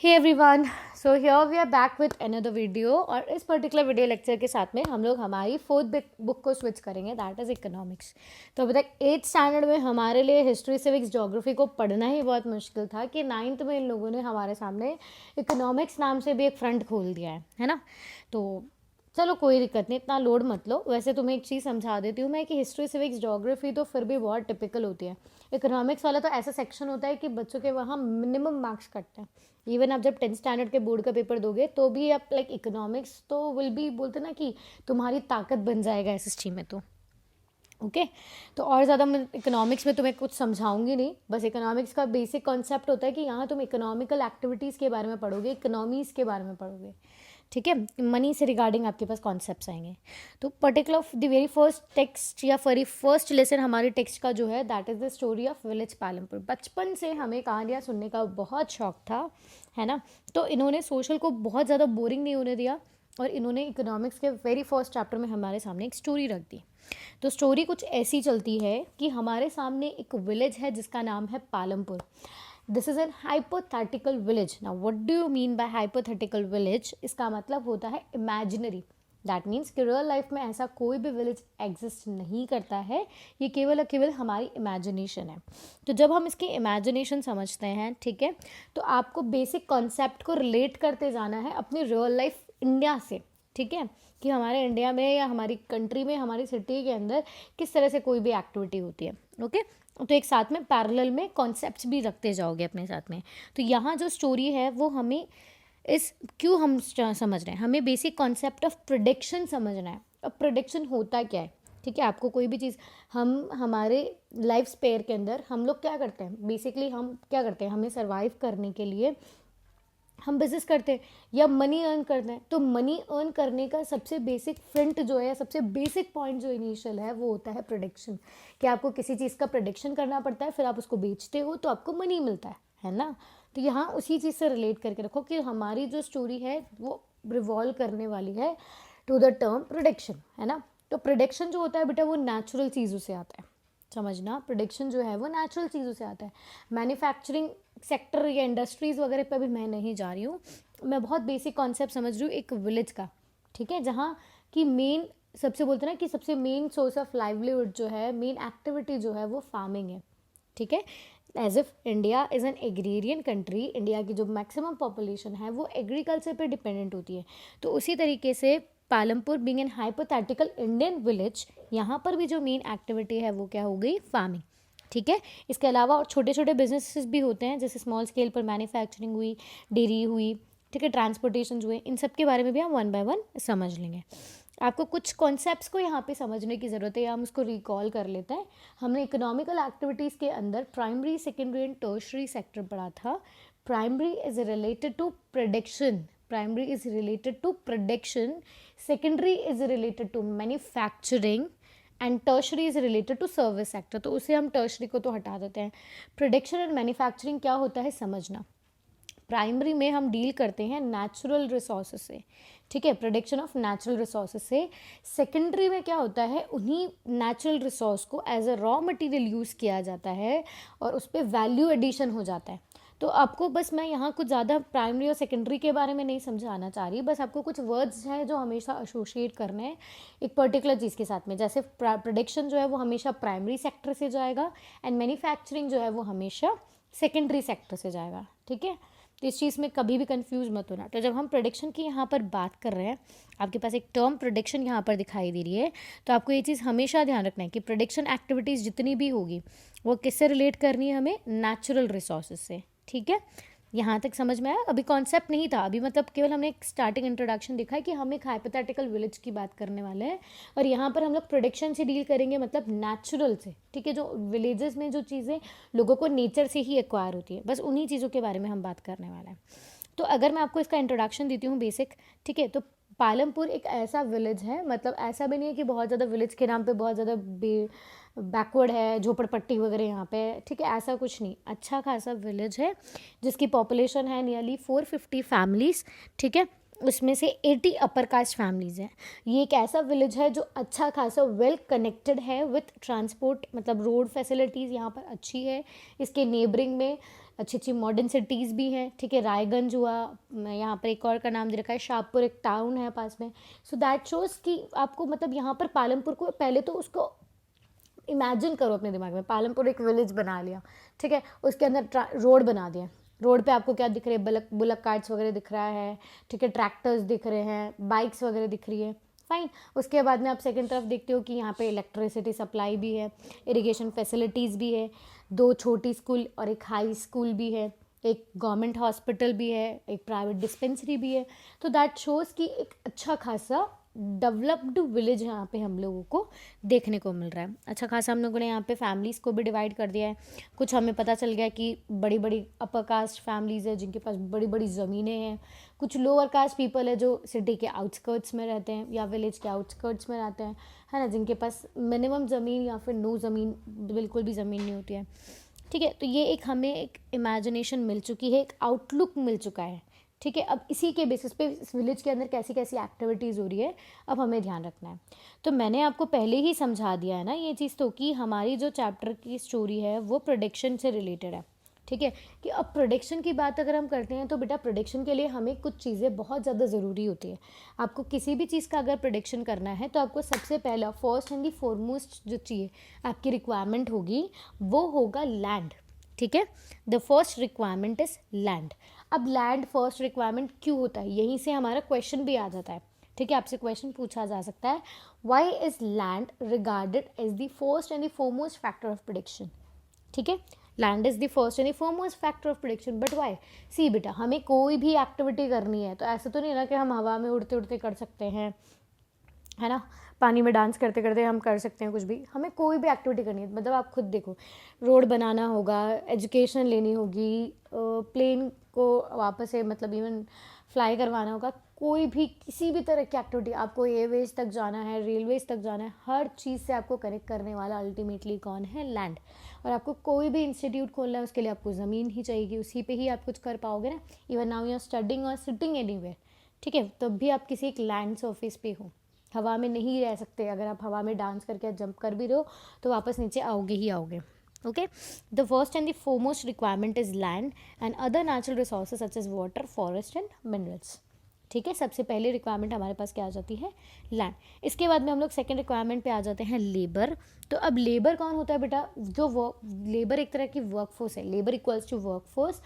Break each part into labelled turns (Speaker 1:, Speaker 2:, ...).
Speaker 1: Hey everyone, so here we are back with another video. और इस particular video lecture के साथ में हम लोग हमारी फोर्थ बुक को स्विच करेंगे, दैट इज़ इकोनॉमिक्स। तो अभी तक 8th स्टैंडर्ड में हमारे लिए हिस्ट्री, सिविक्स, ज्योग्राफी को पढ़ना ही बहुत मुश्किल था कि 9th में इन लोगों ने हमारे सामने इकोनॉमिक्स नाम से भी एक फ्रंट खोल दिया है ना। तो चलो कोई दिक्कत नहीं, इतना लोड मत लो। वैसे तुम्हें एक चीज़ समझा देती हूँ मैं कि हिस्ट्री, सिविक्स, ज्योग्राफी तो फिर भी बहुत टिपिकल होती है। इकोनॉमिक्स वाला तो ऐसा सेक्शन होता है कि बच्चों के वहाँ मिनिमम मार्क्स कटते हैं। इवन आप जब 10th स्टैंडर्ड के बोर्ड का पेपर दोगे तो भी आप लाइक इकोनॉमिक्स तो विल बी बोलते ना कि तुम्हारी ताकत बन जाएगा एसएसटी में। तो ओके तो और ज़्यादा मैं इकोनॉमिक्स में तुम्हें कुछ समझाऊंगी नहीं। बस इकोनॉमिक्स का बेसिक कॉन्सेप्ट होता है कि यहाँ तुम इकोनॉमिकल एक्टिविटीज़ के बारे में पढ़ोगे, इकोनॉमीज़ के बारे में पढ़ोगे, ठीक है। मनी से रिगार्डिंग आपके पास कॉन्सेप्ट्स आएंगे। तो particular the very first text या वेरी फर्स्ट लेसन हमारे टेक्स्ट का जो है that is the story of village Palampur. बचपन से हमें कहानियाँ सुनने का बहुत शौक था, है ना। तो इन्होंने सोशल को बहुत ज़्यादा बोरिंग नहीं होने दिया और इन्होंने इकोनॉमिक्स के वेरी फर्स्ट चैप्टर में हमारे सामने एक स्टोरी रख दी। तो स्टोरी कुछ ऐसी चलती है कि हमारे सामने एक विलेज है जिसका नाम है Palampur. This is an hypothetical village. Now what do you mean by hypothetical village? इसका मतलब होता है इमेजिनरी। दैट मीन्स कि रियल लाइफ में ऐसा कोई भी विलेज एग्जिस्ट नहीं करता है, ये केवल और केवल हमारी इमेजिनेशन है। तो जब हम इसकी इमेजिनेशन समझते हैं, ठीक है, तो आपको बेसिक कॉन्सेप्ट को रिलेट करते जाना है अपनी रियल लाइफ इंडिया से, ठीक है, कि हमारे इंडिया में या हमारी कंट्री में, हमारी सिटी के अंदर किस तरह से कोई भी एक्टिविटी होती है। ओके तो एक साथ में पैरेलल में कॉन्सेप्ट्स भी रखते जाओगे अपने साथ में। तो यहाँ जो स्टोरी है वो हमें क्यों हम समझ रहे हैं, हमें बेसिक कॉन्सेप्ट ऑफ प्रेडिक्शन समझना है। अब प्रेडिक्शन होता क्या है, ठीक है। आपको कोई भी चीज़, हम हमारे लाइफ स्पेयर के अंदर हम लोग क्या करते हैं, बेसिकली हम क्या करते हैं, हमें सर्वाइव करने के लिए हम बिजनेस करते हैं या मनी अर्न करते हैं। तो मनी अर्न करने का सबसे बेसिक फ्रंट जो है, सबसे बेसिक पॉइंट जो इनिशियल है वो होता है प्रोडिक्शन। कि आपको किसी चीज़ का प्रोडिक्शन करना पड़ता है, फिर आप उसको बेचते हो तो आपको मनी मिलता है ना। तो यहाँ उसी चीज़ से रिलेट करके रखो कि हमारी जो स्टोरी है वो रिवॉल्व करने वाली है टू द टर्म प्रोडिक्शन, है ना। तो प्रोडिक्शन जो होता है बेटा वो नेचुरल चीज़ों से आता है, समझना। प्रोडिक्शन जो है वो नेचुरल चीज़ों से आता है। मैन्युफैक्चरिंग सेक्टर या इंडस्ट्रीज़ वगैरह पे भी मैं नहीं जा रही हूँ, मैं बहुत बेसिक कॉन्सेप्ट समझ रही हूँ एक विलेज का, ठीक है, जहाँ की मेन सबसे बोलते हैं ना कि सबसे मेन सोर्स ऑफ लाइवलीहुड जो है, मेन एक्टिविटी जो है वो फार्मिंग है, ठीक है। As if India is an agrarian country, India की जो मैक्सिमम पॉपुलेशन है वो एग्रीकल्चर पे डिपेंडेंट होती है। तो उसी तरीके से Palampur being an hypothetical Indian village, यहाँ पर भी जो मेन एक्टिविटी है वो क्या हो गई, फार्मिंग, ठीक है। इसके अलावा और छोटे छोटे बिजनेसेस भी होते हैं, जैसे स्मॉल स्केल पर मैन्युफैक्चरिंग हुई, डेयरी हुई, ठीक है, ट्रांसपोर्टेशन हुए, इन सब के बारे में भी हम वन बाय वन समझ लेंगे। आपको कुछ कॉन्सेप्ट्स को यहाँ पे समझने की ज़रूरत है, या हम उसको रिकॉल कर लेते हैं। हमने इकोनॉमिकल एक्टिविटीज़ के अंदर primary, secondary and tertiary sector पढ़ा था। Primary is related to production, primary is related to production, secondary is related to manufacturing and tertiary is related to service sector. तो उसे हम टर्शरी को तो हटा देते हैं। प्रोडक्शन एंड मैन्युफैक्चरिंग क्या होता है समझना। प्राइमरी में हम डील करते हैं नेचुरल रिसोर्सेज से, ठीक है, प्रोडक्शन ऑफ नेचुरल रिसोर्सेज से। सेकेंडरी में क्या होता है, उन्हीं नेचुरल रिसोर्स को as a raw material use किया जाता है और उस पर वैल्यू एडिशन हो जाता है। तो आपको बस मैं यहाँ कुछ ज़्यादा प्राइमरी और सेकेंडरी के बारे में नहीं समझाना चाह रही, बस आपको कुछ वर्ड्स हैं जो हमेशा एसोसिएट करने हैं एक पर्टिकुलर चीज़ के साथ में। जैसे प्रोडक्शन जो है वो हमेशा प्राइमरी सेक्टर से जाएगा एंड मैन्युफैक्चरिंग जो है वो हमेशा सेकेंडरी सेक्टर से जाएगा, ठीक है। तो इस चीज़ में कभी भी कंफ्यूज मत होना। तो जब हम प्रोडक्शन की यहाँ पर बात कर रहे हैं, आपके पास एक टर्म प्रोडक्शन यहाँ पर दिखाई दे रही है, तो आपको ये चीज़ हमेशा ध्यान रखना है कि प्रोडक्शन एक्टिविटीज़ जितनी भी होगी वो किससे रिलेट करनी है, हमें नेचुरल रिसोर्सेज से, ठीक है। यहाँ तक समझ में आया? अभी कॉन्सेप्ट नहीं था, अभी मतलब केवल हमने एक स्टार्टिंग इंट्रोडक्शन दिखा है कि हम एक हाइपोथेटिकल विलेज की बात करने वाले हैं और यहाँ पर हम लोग प्रोडक्शन से डील करेंगे, मतलब नेचुरल से, ठीक है। जो विलेजेस में जो चीज़ें लोगों को नेचर से ही एक्वायर होती है, बस उन्हीं चीज़ों के बारे में हम बात करने वाले हैं। तो अगर मैं आपको इसका इंट्रोडक्शन देती हूँ बेसिक, ठीक है, तो पालमपुर एक ऐसा विलेज है, मतलब ऐसा भी नहीं है कि बहुत ज़्यादा विलेज के नाम पे बहुत ज़्यादा बैकवर्ड है, झोपड़पट्टी वगैरह यहाँ पे, ठीक है, ऐसा कुछ नहीं। अच्छा खासा विलेज है जिसकी पॉपुलेशन है नियरली 450 फैमिलीज़, ठीक है। उसमें से 80 अपर कास्ट फैमिलीज़ हैं। ये एक ऐसा विलेज है जो अच्छा खासा वेल कनेक्टेड है विथ ट्रांसपोर्ट, मतलब रोड फैसिलिटीज़ यहाँ पर अच्छी है। इसके नेबरिंग में अच्छी अच्छी मॉडर्न सिटीज़ भी हैं, ठीक है। रायगंज हुआ, यहाँ पर एक और का नाम दे रखा है शाहपुर, एक टाउन है पास में। सो दैट शोज़ कि आपको मतलब यहाँ पर पालमपुर को पहले तो उसको इमेजिन करो अपने दिमाग में, पालमपुर एक विलेज बना लिया, ठीक है। उसके अंदर रोड बना दिया, रोड पे आपको क्या दिख रहे हैं, बुलक कार्ट्स वगैरह दिख रहा है, ठीक है, ट्रैक्टर्स दिख रहे हैं, बाइक्स वगैरह दिख रही है, फाइन। उसके बाद में आप सेकंड तरफ देखते हो कि यहाँ पे इलेक्ट्रिसिटी सप्लाई भी है, इरिगेशन फैसिलिटीज़ भी है, 2 छोटी स्कूल और एक हाई स्कूल भी है, एक गवर्नमेंट हॉस्पिटल भी है, एक प्राइवेट डिस्पेंसरी भी है। तो दैट शोज़ कि एक अच्छा खासा डेवलप्ड विलेज यहाँ पे हम लोगों को देखने को मिल रहा है। अच्छा खासा हम लोगों ने यहाँ पे फैमिलीज़ को भी डिवाइड कर दिया है। कुछ हमें पता चल गया कि बड़ी बड़ी अपर कास्ट फैमिलीज़ है जिनके पास बड़ी बड़ी ज़मीनें हैं, कुछ लोअर कास्ट पीपल है जो सिटी के आउटस्कर्ट्स में रहते हैं या विलेज के आउटस्कर्ट्स में रहते हैं, है ना, जिनके पास मिनिमम ज़मीन या फिर नो ज़मीन, बिल्कुल भी ज़मीन नहीं होती है, ठीक है। तो ये एक हमें एक इमेजिनेशन मिल चुकी है, एक आउटलुक मिल चुका है, ठीक है। अब इसी के बेसिस पे इस विलेज के अंदर कैसी कैसी एक्टिविटीज़ हो रही है, अब हमें ध्यान रखना है। तो मैंने आपको पहले ही समझा दिया है ना ये चीज़, तो कि हमारी जो चैप्टर की स्टोरी है वो प्रोडिक्शन से रिलेटेड है, ठीक है। कि अब प्रोडिक्शन की बात अगर हम करते हैं तो बेटा प्रोडिक्शन के लिए हमें कुछ चीज़ें बहुत ज़्यादा ज़रूरी होती है। आपको किसी भी चीज़ का अगर प्रोडिक्शन करना है तो आपको सबसे पहला फर्स्ट एंड दी फॉरमोस्ट जो चाहिए आपकी रिक्वायरमेंट होगी वो होगा लैंड, ठीक है। The first requirement is land. अब लैंड फर्स्ट रिक्वायरमेंट क्यों होता है, यहीं से हमारा क्वेश्चन भी आ जाता है, ठीक है। आपसे क्वेश्चन पूछा जा सकता है, why is land regarded as the first and the foremost factor of prediction, ठीक है। Land is the first and the foremost factor of prediction, but why? See बेटा, हमें कोई भी एक्टिविटी करनी है तो ऐसा तो नहीं ना कि हम हवा में उड़ते उड़ते कर सकते हैं, है ना, पानी में डांस करते करते हम कर सकते हैं कुछ भी। हमें कोई भी एक्टिविटी करनी है, मतलब आप खुद देखो, रोड बनाना होगा, एजुकेशन लेनी होगी, प्लेन को वापस से मतलब इवन फ्लाई करवाना होगा, कोई भी किसी भी तरह की एक्टिविटी, आपको एयरवेज तक जाना है, रेलवेज तक जाना है, हर चीज़ से आपको कनेक्ट करने वाला अल्टीमेटली कौन है? लैंड। और आपको कोई भी इंस्टीट्यूट खोलना है उसके लिए आपको ज़मीन ही चाहिए, उसी पे ही आप कुछ कर पाओगे ना। Even now you are studying और सिटिंग एनीवेयर, ठीक है, तब भी आप किसी एक लैंड सरफेस पे हो, हवा में नहीं रह सकते। अगर आप हवा में डांस करके जंप कर भी रहे हो तो वापस नीचे आओगे ही आओगे, okay. The first and the foremost requirement is land and other natural resources such as water, forest and minerals, ठीक है। सबसे पहले रिक्वायरमेंट हमारे पास क्या आ जाती है? लैंड। इसके बाद में हम लोग सेकेंड रिक्वायरमेंट पे आ जाते हैं, लेबर। तो अब लेबर कौन होता है बेटा? जो लेबर एक तरह की वर्कफोर्स है, labour equals to workforce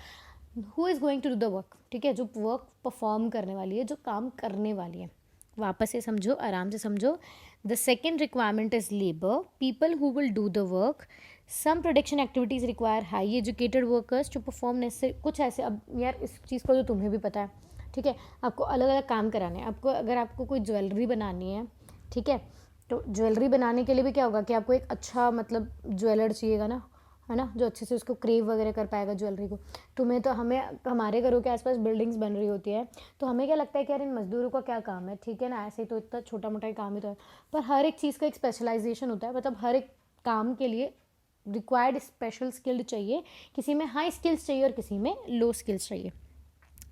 Speaker 1: who is going to do the work, ठीक है, जो वर्क परफॉर्म करने वाली है, जो काम करने वाली है। वापस से समझो, आराम से समझो। The second requirement is labour, people who will do the work. Some production activities require high educated workers to perform necessary, कुछ ऐसे। अब यार इस चीज़ को तो तुम्हें भी पता है, ठीक है, आपको अलग अलग काम कराने हैं। आपको अगर आपको कोई ज्वेलरी बनानी है, ठीक है, तो ज्वेलरी बनाने के लिए भी क्या होगा कि आपको एक अच्छा मतलब ज्वेलर चाहिएगा ना, है ना, जो अच्छे से उसको क्रेव वगैरह कर पाएगा ज्वेलरी को। तुम्हें तो हमें हमारे घरों के आसपास बिल्डिंग्स बन रही होती है तो हमें क्या लगता है कि यार इन मजदूरों का क्या काम है, ठीक है ना, ऐसे तो इतना छोटा मोटा ही काम ही तो है। पर हर एक चीज़ का एक स्पेशलाइजेशन होता है, मतलब हर एक काम के लिए रिक्वायर्ड स्पेशल स्किल्ड चाहिए, किसी में हाई स्किल्स चाहिए और किसी में लो स्किल्स चाहिए,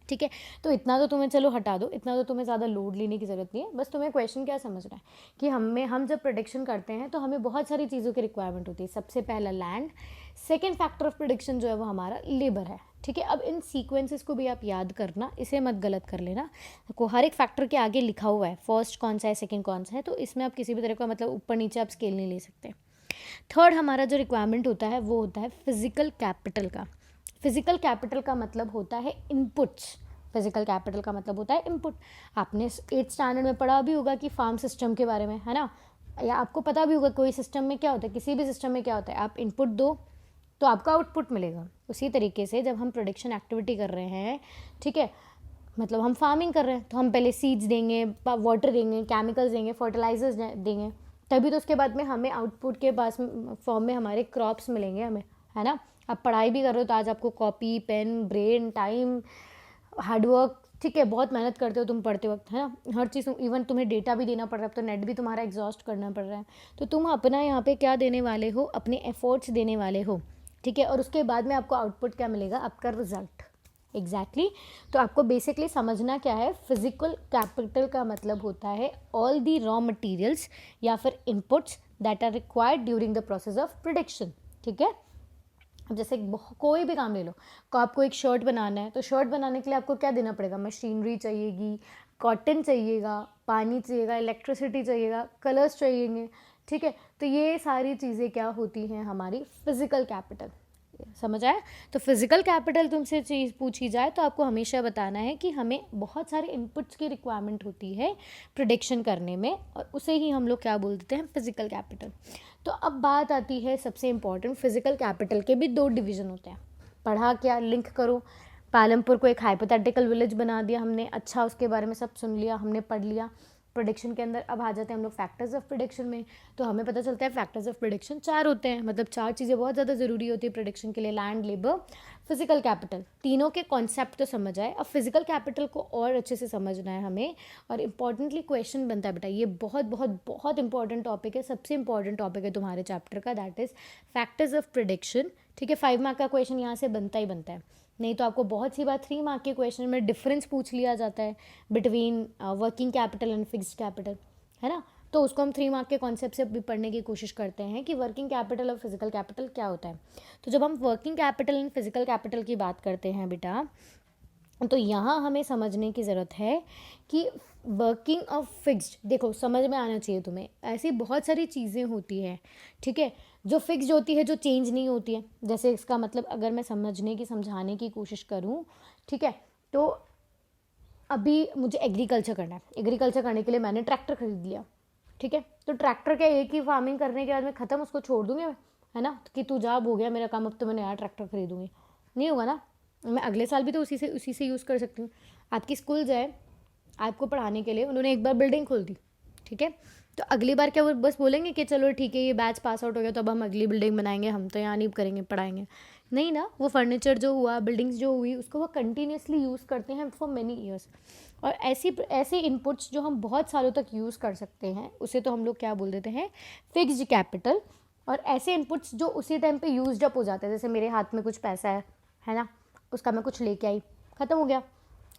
Speaker 1: ठीक है। तो इतना तो तुम्हें चलो हटा दो, इतना तो तुम्हें ज़्यादा लोड लेने की ज़रूरत नहीं है। बस तुम्हें क्वेश्चन क्या समझना है कि हम जब प्रेडिक्शन करते हैं तो हमें बहुत सारी चीज़ों की रिक्वायरमेंट होती है। सबसे पहला land, second factor of prediction जो है वो हमारा लेबर है, ठीक है। अब इन सीक्वेंसेस को भी आप याद करना, इसे मत गलत कर लेना। को हर एक फैक्टर के आगे लिखा हुआ है फर्स्ट कौन सा है, सेकेंड कौन सा है, तो इसमें आप किसी भी तरह का मतलब ऊपर नीचे आप स्केल नहीं ले सकते। थर्ड हमारा जो रिक्वायरमेंट होता है वो होता है फिजिकल कैपिटल का। फिजिकल कैपिटल का मतलब होता है इनपुट्स, फिजिकल कैपिटल का मतलब होता है इनपुट। आपने 8th स्टैंडर्ड में पढ़ा भी होगा कि फार्म सिस्टम के बारे में, है ना, या आपको पता भी होगा कोई सिस्टम में क्या होता है, किसी भी सिस्टम में क्या होता है, आप इनपुट दो तो आपको आउटपुट मिलेगा। उसी तरीके से जब हम प्रोडक्शन एक्टिविटी कर रहे हैं, ठीक है, मतलब हम फार्मिंग कर रहे हैं तो हम पहले सीड्स देंगे, वाटर देंगे, केमिकल्स देंगे, फर्टिलाइजर्स देंगे, तभी तो उसके बाद में हमें आउटपुट के पास फॉर्म में हमारे क्रॉप्स मिलेंगे हमें, है ना। आप पढ़ाई भी कर रहे हो तो आज आपको copy, pen, brain, time, hard work, ठीक है, बहुत मेहनत करते हो तुम पढ़ते वक्त, है ना, हर चीज़। इवन तुम्हें डेटा भी देना पड़ रहा है, तो नेट भी तुम्हारा एग्जॉस्ट करना पड़ रहा है, तो तुम अपना यहाँ पे क्या देने वाले हो? अपने एफर्ट्स देने वाले हो, ठीक है। और उसके बाद में आपको आउटपुट क्या मिलेगा? आपका रिजल्ट, एग्जैक्टली। तो आपको बेसिकली समझना क्या है, फिजिकल कैपिटल का मतलब होता है ऑल दी रॉ मटेरियल्स या फिर inputs that are required during the process of production, ठीक है। अब जैसे कोई भी काम ले लो, को आपको एक शर्ट बनाना है तो शर्ट बनाने के लिए आपको क्या देना पड़ेगा, मशीनरी चाहिएगी, कॉटन चाहिएगा, पानी चाहिएगा, इलेक्ट्रिसिटी चाहिएगा, कलर्स चाहिएंगे, ठीक है। तो ये सारी चीज़ें क्या होती हैं, हमारी फिजिकल कैपिटल। समझ आया? तो फिजिकल कैपिटल तुमसे चीज़ पूछी जाए तो आपको हमेशा बताना है कि हमें बहुत सारे इनपुट्स की रिक्वायरमेंट होती है प्रिडिक्शन करने में, और उसे ही हम लोग क्या बोल देते हैं, फिजिकल कैपिटल। तो अब बात आती है सबसे इम्पॉर्टेंट, फिजिकल कैपिटल के भी 2 डिवीज़न होते हैं। पढ़ा क्या, लिंक करो। पालमपुर को एक हाइपोथेटिकल विलेज बना दिया हमने, अच्छा उसके बारे में सब सुन लिया, हमने पढ़ लिया। प्रोडिक्शन के अंदर अब आ जाते हैं हम लोग फैक्टर्स ऑफ प्रोडिक्शन में। तो हमें पता चलता है फैक्टर्स ऑफ प्रोडिक्शन 4 होते हैं, मतलब 4 चीज़ें बहुत ज़्यादा ज़रूरी होती है प्रोडिक्शन के लिए, लैंड, लेबर, फिजिकल कैपिटल। तीनों के कॉन्सेप्ट तो समझ आए, अब फिजिकल कैपिटल को और अच्छे से समझना है हमें। और इम्पॉर्टेंटली क्वेश्चन बनता है बेटा, ये बहुत बहुत बहुत इंपॉर्टेंट टॉपिक है, सबसे इंपॉर्टेंट टॉपिक है तुम्हारे चैप्टर का, that is factors of prediction. ठीक है, 5 मार्क का क्वेश्चन यहाँ से बनता ही बनता है। नहीं तो आपको बहुत सी बार 3 मार्क के क्वेश्चन में डिफरेंस पूछ लिया जाता है between working capital and fixed capital, है ना। तो उसको हम 3 मार्क के कॉन्सेप्ट से भी पढ़ने की कोशिश करते हैं कि वर्किंग कैपिटल और फिजिकल कैपिटल क्या होता है। तो जब हम working capital and physical capital की बात करते हैं बेटा, तो यहाँ हमें समझने की ज़रूरत है कि वर्किंग ऑफ फिक्स्ड, देखो समझ में आना चाहिए तुम्हें, ऐसी बहुत सारी चीज़ें होती हैं, ठीक है, जो फिक्स्ड होती है, जो चेंज नहीं होती है। जैसे इसका मतलब अगर मैं समझाने की कोशिश करूँ, ठीक है, तो अभी मुझे एग्रीकल्चर करना है, एग्रीकल्चर करने के लिए मैंने ट्रैक्टर खरीद लिया, ठीक है। तो ट्रैक्टर क्या एक ही फार्मिंग करने के बाद में ख़त्म, उसको छोड़ दूँगी मैं, है ना, कि तू जा, हो गया मेरा काम, अब तो मैं नया ट्रैक्टर खरीदूँगी, नहीं होगा ना। मैं अगले साल भी तो उसी से यूज़ कर सकती हूँ। आपकी स्कूल जाए, आपको पढ़ाने के लिए उन्होंने एक बार बिल्डिंग खोल दी, ठीक है, तो अगली बार क्या वो बस बोलेंगे कि चलो ठीक है ये बैच पास आउट हो गया तो अब हम अगली बिल्डिंग बनाएंगे, हम तो यहाँ नहीं करेंगे, पढ़ाएंगे नहीं ना। वो फर्नीचर जो हुआ, बिल्डिंग्स जो हुई, उसको वो कंटिन्यूसली यूज़ करते हैं फॉर मेनी ईयर्स। और ऐसे इनपुट्स जो हम बहुत सालों तक यूज़ कर सकते हैं, उसे तो हम लोग क्या बोल देते हैं, फिक्स्ड कैपिटल। और ऐसे इनपुट्स जो उसी टाइम पे यूज्ड अप हो जाते हैं, जैसे मेरे हाथ में कुछ पैसा है ना, उसका मैं कुछ लेके आई, ख़त्म हो गया।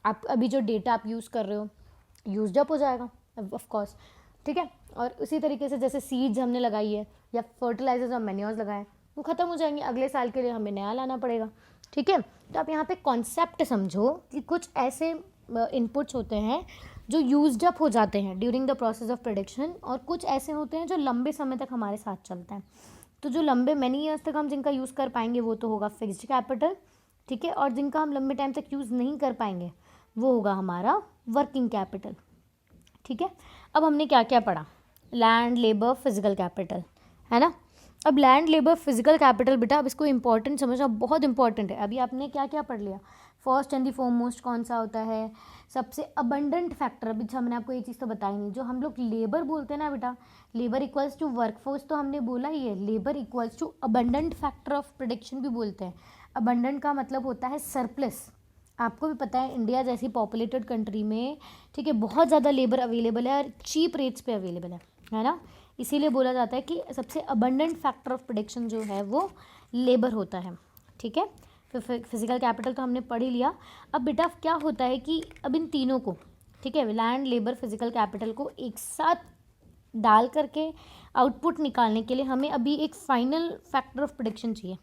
Speaker 1: आप अभी जो डेटा आप यूज़ कर रहे हो यूज्ड अप हो जाएगा ऑफ कोर्स, ठीक है। और उसी तरीके से जैसे सीड्स हमने लगाई है या फर्टिलाइजर्स और मैन्योर्स लगाए, वो ख़त्म हो जाएंगे, अगले साल के लिए हमें नया लाना पड़ेगा, ठीक है। तो आप यहाँ पे कॉन्सेप्ट समझो कि कुछ ऐसे इनपुट्स होते हैं जो यूज्ड अप हो जाते हैं during the process of production, और कुछ ऐसे होते हैं जो लंबे समय तक हमारे साथ चलते हैं। तो जो लंबे मैनी ईयर्स तक हम जिनका यूज़ कर पाएंगे वो तो होगा फिक्स्ड कैपिटल, ठीक है, और जिनका हम लंबे टाइम तक यूज़ नहीं कर पाएंगे वो होगा हमारा वर्किंग कैपिटल, ठीक है। अब हमने क्या क्या पढ़ा, लैंड, लेबर, फिजिकल कैपिटल, है ना। अब लैंड, लेबर, फिजिकल कैपिटल बेटा, अब इसको इंपॉर्टेंट समझना, बहुत इंपॉर्टेंट है। अभी आपने क्या क्या पढ़ लिया, फर्स्ट एंड दी फॉरमोस्ट कौन सा होता है, सबसे अबंडेंट फैक्टर। अभी हमने आपको ये चीज़ तो बताई नहीं, जो हम लोग लेबर बोलते हैं ना बेटा, लेबर इक्वल्स टू वर्कफोर्स, तो हमने बोला ही है, labour equals to abundant factor of production भी बोलते हैं। अबंडेंट का मतलब होता है सरप्लस। आपको भी पता है इंडिया जैसी पॉपुलेटेड कंट्री में, ठीक है, बहुत ज़्यादा लेबर अवेलेबल है और चीप रेट्स पे अवेलेबल है ना। इसीलिए बोला जाता है कि सबसे अबंडेंट फैक्टर ऑफ प्रोडक्शन जो है वो लेबर होता है, ठीक है। फिर फिजिकल कैपिटल तो हमने पढ़ ही लिया। अब बेटा क्या होता है कि अब इन तीनों को, ठीक है, लैंड, लेबर, फिजिकल कैपिटल को एक साथ डाल करके आउटपुट निकालने के लिए हमें अभी एक फाइनल फैक्टर ऑफ प्रोडक्शन चाहिए,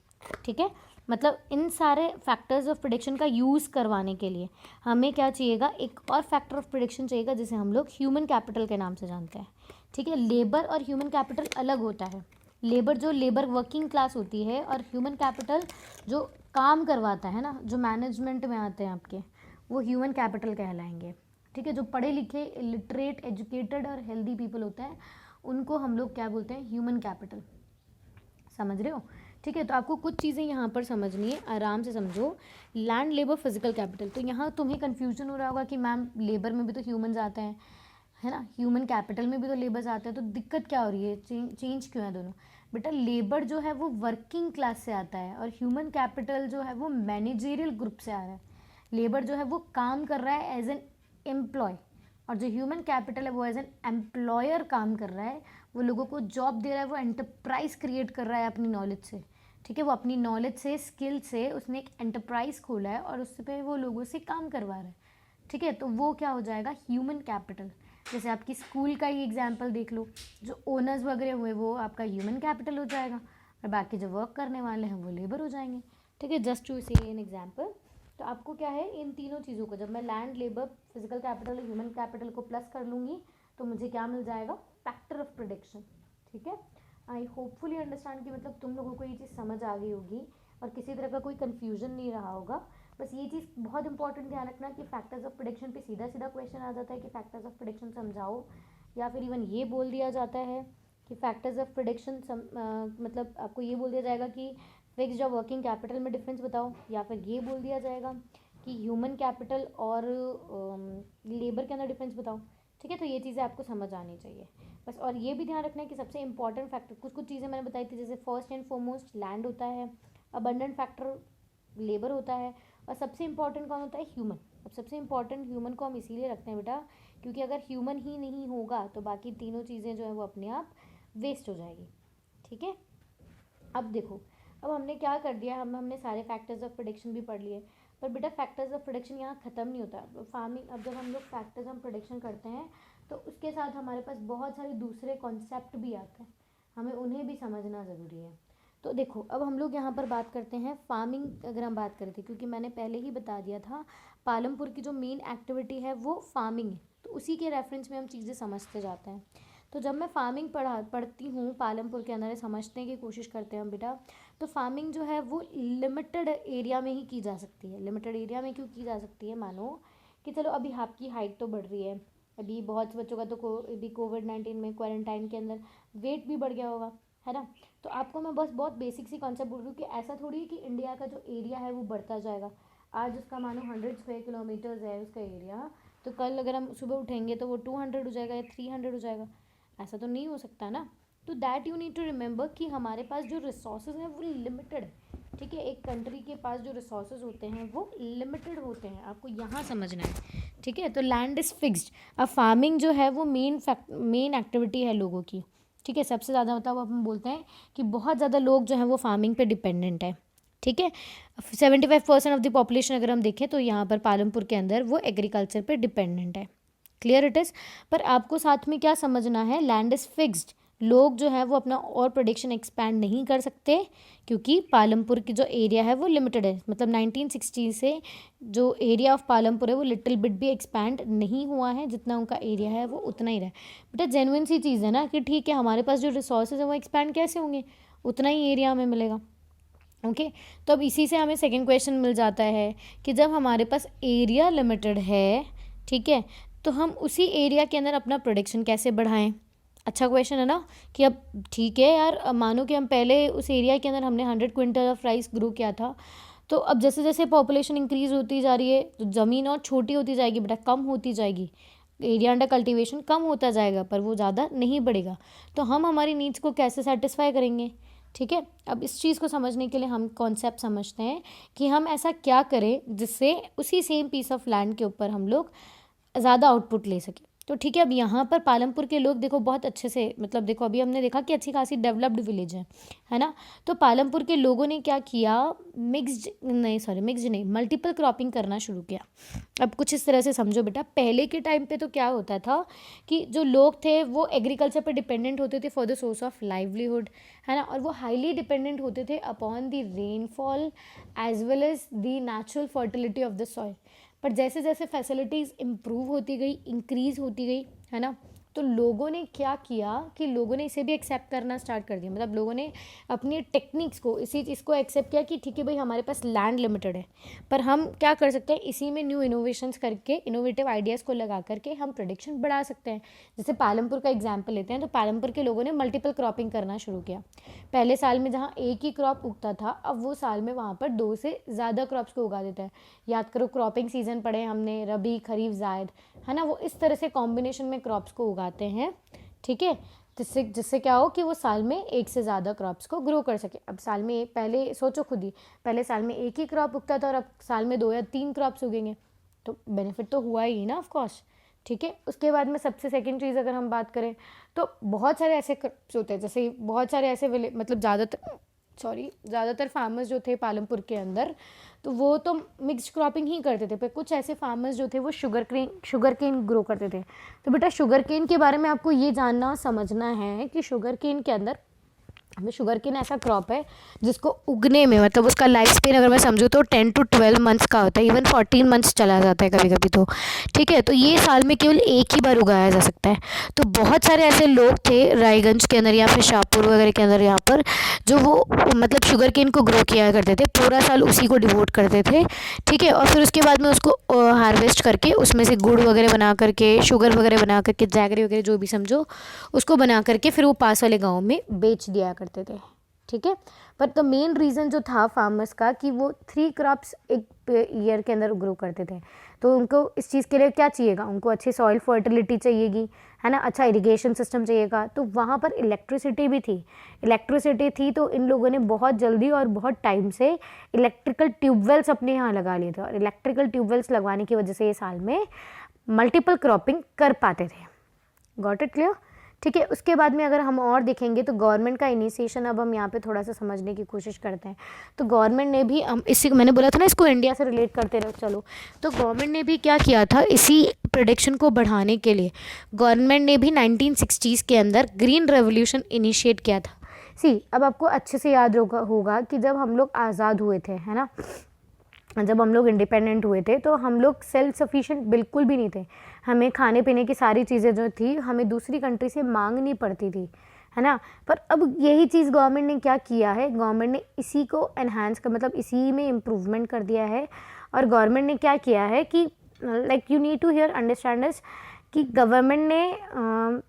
Speaker 1: ठीक है। मतलब इन सारे फैक्टर्स ऑफ प्रोडक्शन का यूज़ करवाने के लिए हमें क्या चाहिएगा, एक और फैक्टर ऑफ प्रोडक्शन चाहिएगा जिसे हम लोग ह्यूमन कैपिटल के नाम से जानते हैं, ठीक है। लेबर और ह्यूमन कैपिटल अलग होता है। लेबर जो लेबर वर्किंग क्लास होती है, और ह्यूमन कैपिटल जो काम करवाता है ना, जो मैनेजमेंट में आते हैं आपके, वो ह्यूमन कैपिटल कहलाएंगे, ठीक है। जो पढ़े लिखे, लिटरेट, एजुकेटेड और हेल्दी पीपल होते हैं उनको हम लोग क्या बोलते हैं, ह्यूमन कैपिटल। समझ रहे हो, ठीक है। तो आपको कुछ चीज़ें यहाँ पर समझनी है, आराम से समझो। लैंड, लेबर, फिजिकल कैपिटल, तो यहाँ तुम्हें कन्फ्यूजन हो रहा होगा कि मैम लेबर में भी तो ह्यूमन्स आते हैं, है ना, ह्यूमन कैपिटल में भी तो लेबर्स आते हैं, तो दिक्कत क्या हो रही है, चेंज क्यों है दोनों। बेटा लेबर जो है वो वर्किंग क्लास से आता है, और ह्यूमन कैपिटल जो है वो मैनेजेरियल ग्रुप से आ रहा है। लेबर जो है वो काम कर रहा है एज एन एम्प्लॉय, और जो ह्यूमन कैपिटल है वो एज एन एम्प्लॉयर काम कर रहा है, वो लोगों को जॉब दे रहा है, वो एंटरप्राइज क्रिएट कर रहा है अपनी नॉलेज से, ठीक है। वो अपनी नॉलेज से, स्किल से उसने एक एंटरप्राइज खोला है और उस पर वो लोगों से काम करवा रहा है, ठीक है। तो वो क्या हो जाएगा, ह्यूमन कैपिटल। जैसे आपकी स्कूल का ही एग्जाम्पल देख लो, जो ओनर्स वगैरह हुए वो आपका ह्यूमन कैपिटल हो जाएगा। और बाकी जो वर्क करने वाले हैं वो लेबर हो जाएंगे। ठीक है, just to see an example. तो आपको क्या है, इन तीनों चीज़ों को जब मैं land, labour, physical capital, human capital को प्लस कर लूँगी तो मुझे क्या मिल जाएगा, फैक्टर ऑफ प्रोडक्शन। ठीक है, आई होपफुली अंडरस्टैंड कि मतलब तुम लोगों को ये चीज़ समझ आ गई होगी और किसी तरह का कोई कन्फ्यूजन नहीं रहा होगा। बस ये चीज़ बहुत इंपॉर्टेंट ध्यान रखना कि फैक्टर्स ऑफ प्रोडक्शन पे सीधा सीधा क्वेश्चन आ जाता है कि फैक्टर्स ऑफ प्रोडक्शन समझाओ, या फिर इवन ये बोल दिया जाता है कि फैक्टर्स ऑफ प्रोडक्शन मतलब आपको ये बोल दिया जाएगा कि फिक्स्ड और वर्किंग कैपिटल में डिफरेंस बताओ, या फिर ये बोल दिया जाएगा कि ह्यूमन कैपिटल और लेबर के अंदर डिफरेंस बताओ। ठीक है, तो ये चीज़ें आपको समझ आनी चाहिए बस। और ये भी ध्यान रखना है कि सबसे इंपॉर्टेंट फैक्टर, कुछ कुछ चीज़ें मैंने बताई थी, जैसे फर्स्ट एंड फॉरमोस्ट लैंड होता है, अबंडेंट फैक्टर लेबर होता है, और सबसे इंपॉर्टेंट कौन होता है, ह्यूमन। अब सबसे इंपॉर्टेंट ह्यूमन को हम इसीलिए रखते हैं बेटा क्योंकि अगर ह्यूमन ही नहीं होगा तो बाकी तीनों चीज़ें जो है वो अपने आप वेस्ट हो जाएगी। ठीक है, अब देखो, अब हमने क्या कर दिया, हमने सारे फैक्टर्स ऑफ प्रोडक्शन भी पढ़ लिए, पर बेटा फैक्टर्स ऑफ प्रोडक्शन यहाँ ख़त्म नहीं होता फार्मिंग। अब जब हम लोग फैक्टर्स ऑफ प्रोडक्शन करते हैं तो उसके साथ हमारे पास बहुत सारे दूसरे कॉन्सेप्ट भी आते हैं, हमें उन्हें भी समझना ज़रूरी है। तो देखो, अब हम लोग यहाँ पर बात करते हैं फार्मिंग। अगर हम बात करें थे, क्योंकि मैंने पहले ही बता दिया था पालमपुर की जो मेन एक्टिविटी है वो फार्मिंग है, तो उसी के रेफरेंस में हम चीज़ें समझते जाते हैं। तो जब मैं फार्मिंग पढ़ती हूँ पालमपुर के अंदर, समझने की कोशिश करते हैं हम बेटा, तो फार्मिंग जो है वो लिमिटेड एरिया में ही की जा सकती है। लिमिटेड एरिया में क्यों की जा सकती है, मानो कि चलो अभी आपकी हाइट तो बढ़ रही है, अभी बहुत से बच्चों का तो अभी कोविड-19 में क्वारंटाइन के अंदर वेट भी बढ़ गया होगा, है ना। तो आपको मैं बस बहुत बेसिक सी कॉन्सेप्ट बोल रही हूँ कि ऐसा थोड़ी है कि इंडिया का जो एरिया है वो बढ़ता जाएगा। आज उसका मानो 100 स्क्वायर किलोमीटर्स है उसका एरिया, तो कल अगर हम सुबह उठेंगे तो वो 200 हो जाएगा या 300 हो जाएगा, ऐसा तो नहीं हो सकता ना। तो that you need to remember कि हमारे पास जो रिसोर्सेज हैं वो लिमिटेड है। ठीक है, एक कंट्री के पास जो रिसोर्सेज होते हैं वो लिमिटेड होते हैं, आपको यहाँ समझना है। ठीक है, तो लैंड इज़ फिक्स्ड। अब फार्मिंग जो है वो मेन एक्टिविटी है लोगों की। ठीक है, सबसे ज़्यादा मतलब हम बोलते हैं कि बहुत ज़्यादा लोग जो हैं वो फार्मिंग पे डिपेंडेंट है। ठीक है, 75% ऑफ द पॉपुलेशन अगर हम देखें तो यहाँ पर पालमपुर के अंदर वो एग्रीकल्चर पे डिपेंडेंट है। Clear it is. पर आपको साथ में क्या समझना है, लैंड इज़ फिक्स्ड। लोग जो है वो अपना और प्रोडक्शन एक्सपैंड नहीं कर सकते क्योंकि पालमपुर की जो एरिया है वो लिमिटेड है। मतलब 1960 से जो एरिया ऑफ पालमपुर है वो लिटिल बिट भी एक्सपैंड नहीं हुआ है, जितना उनका एरिया है वो उतना ही रहा। बेटा जेन्युइन सी चीज़ है ना कि ठीक है, हमारे पास जो रिसोर्सेज है वो एक्सपैंड कैसे होंगे, उतना ही एरिया हमें मिलेगा। ओके, तो अब इसी से हमें सेकेंड क्वेश्चन मिल जाता है कि जब हमारे पास एरिया लिमिटेड है, ठीक है, तो हम उसी एरिया के अंदर अपना प्रोडक्शन कैसे बढ़ाएं। अच्छा क्वेश्चन है ना कि अब ठीक है यार, मानो कि हम पहले उस एरिया के अंदर हमने 100 क्विंटल ऑफ राइस ग्रो किया था, तो अब जैसे जैसे पॉपुलेशन इंक्रीज़ होती जा रही है तो ज़मीन और छोटी होती जाएगी बेटा, कम होती जाएगी, एरिया अंडर कल्टीवेशन कम होता जाएगा, पर वो ज़्यादा नहीं बढ़ेगा। तो हम हमारी नीड्स को कैसे सेटिस्फाई करेंगे। ठीक है, अब इस चीज़ को समझने के लिए हम कॉन्सेप्ट समझते हैं कि हम ऐसा क्या करें जिससे उसी सेम पीस ऑफ लैंड के ऊपर हम लोग ज़्यादा आउटपुट ले सकें। तो ठीक है, अब यहाँ पर पालमपुर के लोग देखो बहुत अच्छे से, मतलब देखो अभी हमने देखा कि अच्छी खासी डेवलप्ड विलेज है ना। तो पालमपुर के लोगों ने क्या किया, मिक्स्ड नहीं, मल्टीपल क्रॉपिंग करना शुरू किया। अब कुछ इस तरह से समझो बेटा, पहले के टाइम पे तो क्या होता था कि जो लोग थे वो एग्रीकल्चर पे डिपेंडेंट होते थे for the source of livelihood, है ना, और वो हाईली डिपेंडेंट होते थे upon the rainfall as well as the natural fertility of the soil. पर जैसे जैसे फैसिलिटीज़ इम्प्रूव होती गई, इंक्रीज़ होती गई, है ना, तो लोगों ने क्या किया कि लोगों ने इसे भी एक्सेप्ट करना स्टार्ट कर दिया। मतलब लोगों ने अपनी टेक्निक्स को, इसी चीज़ को एक्सेप्ट किया कि ठीक है भाई, हमारे पास लैंड लिमिटेड है, पर हम क्या कर सकते हैं, इसी में न्यू इनोवेशंस करके, इनोवेटिव आइडियाज़ को लगा करके हम प्रोडक्शन बढ़ा सकते हैं। जैसे पालमपुर का एग्जाम्पल लेते हैं, तो पालमपुर के लोगों ने मल्टीपल क्रॉपिंग करना शुरू किया। पहले साल में जहाँ एक ही क्रॉप उगता था, अब वो साल में वहाँ पर 2 से ज़्यादा क्रॉप्स को उगा देता है। याद करो, क्रॉपिंग सीजन पढ़े हमने, रबी, खरीफ, जायद, है ना, वो इस तरह से कॉम्बिनेशन में क्रॉप्स को उगाते हैं। ठीक है, जिससे क्या हो कि वो साल में एक से ज़्यादा क्रॉप्स को ग्रो कर सके। अब साल में पहले सोचो खुद ही, पहले साल में एक ही क्रॉप उगता था और अब साल में 2 या 3 क्रॉप्स उगेंगे, तो बेनिफिट तो हुआ ही ना, ऑफ कोर्स। ठीक है, उसके बाद में सबसे सेकंड चीज़ अगर हम बात करें तो बहुत सारे ऐसे क्रॉप्स होते हैं, जैसे बहुत सारे ऐसे मतलब ज़्यादातर फार्मर्स जो थे पालमपुर के अंदर, तो वो तो मिक्स्ड क्रॉपिंग ही करते थे, पर कुछ ऐसे फार्मर्स जो थे वो शुगर केन ग्रो करते थे। तो बेटा शुगर केन के बारे में आपको ये जानना समझना है कि शुगर केन के अंदर हमें शुगर केन ऐसा क्रॉप है जिसको उगने में मतलब उसका लाइफ स्पेन अगर मैं समझूँ तो 10 to 12 मंथ्स का होता है, इवन 14 मंथ्स चला जाता है कभी कभी तो, ठीक है। तो ये साल में केवल एक ही बार उगाया जा सकता है। तो बहुत सारे ऐसे लोग थे रायगंज के अंदर या फिर शाहपुर वगैरह के अंदर यहाँ पर, जो वो मतलब शुगर केन को ग्रो किया करते थे, पूरा साल उसी को डिवोट करते थे, ठीक है। और फिर उसके बाद में उसको हार्वेस्ट करके उसमें से गुड़ वगैरह बना करके, शुगर वगैरह बना करके, जैगरी वगैरह जो भी समझो उसको बना करके फिर वो पास वाले गाँव में बेच दिया करते थे, ठीक है। पर द मेन रीज़न जो था फार्मर्स का कि वो 3 क्रॉप्स एक ईयर के अंदर ग्रो करते थे। तो उनको इस चीज़ के लिए क्या चाहिएगा, उनको अच्छी सॉइल फर्टिलिटी चाहिएगी, है ना, अच्छा इरिगेशन सिस्टम चाहिएगा। तो वहाँ पर इलेक्ट्रिसिटी भी थी, इलेक्ट्रिसिटी थी तो इन लोगों ने बहुत जल्दी और बहुत टाइम से इलेक्ट्रिकल ट्यूबवेल्स अपने यहाँ लगा लिए थे, और इलेक्ट्रिकल ट्यूबवेल्स लगवाने की वजह से ये साल में मल्टीपल क्रॉपिंग कर पाते थे। गॉट इट क्लियर, ठीक है। उसके बाद में अगर हम और देखेंगे तो गवर्नमेंट का इनिशिएशन अब हम यहाँ पे थोड़ा सा समझने की कोशिश करते हैं। तो गवर्नमेंट ने भी इसी मैंने बोला था ना इसको इंडिया से रिलेट करते रहो चलो, तो गवर्नमेंट ने भी क्या किया था इसी प्रोडक्शन को बढ़ाने के लिए, गवर्नमेंट ने भी 1960s के अंदर ग्रीन रेवोल्यूशन इनिशिएट किया था। अब आपको अच्छे से याद होगा कि जब हम लोग आज़ाद हुए थे, है ना, जब हम लोग इंडिपेंडेंट हुए थे तो हम लोग सेल्फ सफिशिएंट बिल्कुल भी नहीं थे। हमें खाने पीने की सारी चीज़ें जो थी हमें दूसरी कंट्री से मांगनी पड़ती थी, है ना। पर अब यही चीज़ गवर्नमेंट ने क्या किया है, गवर्नमेंट ने इसी को एनहांस कर मतलब इसी में इम्प्रूवमेंट कर दिया है। और गवर्नमेंट ने क्या किया है कि like you need to here understand this कि गवर्नमेंट ने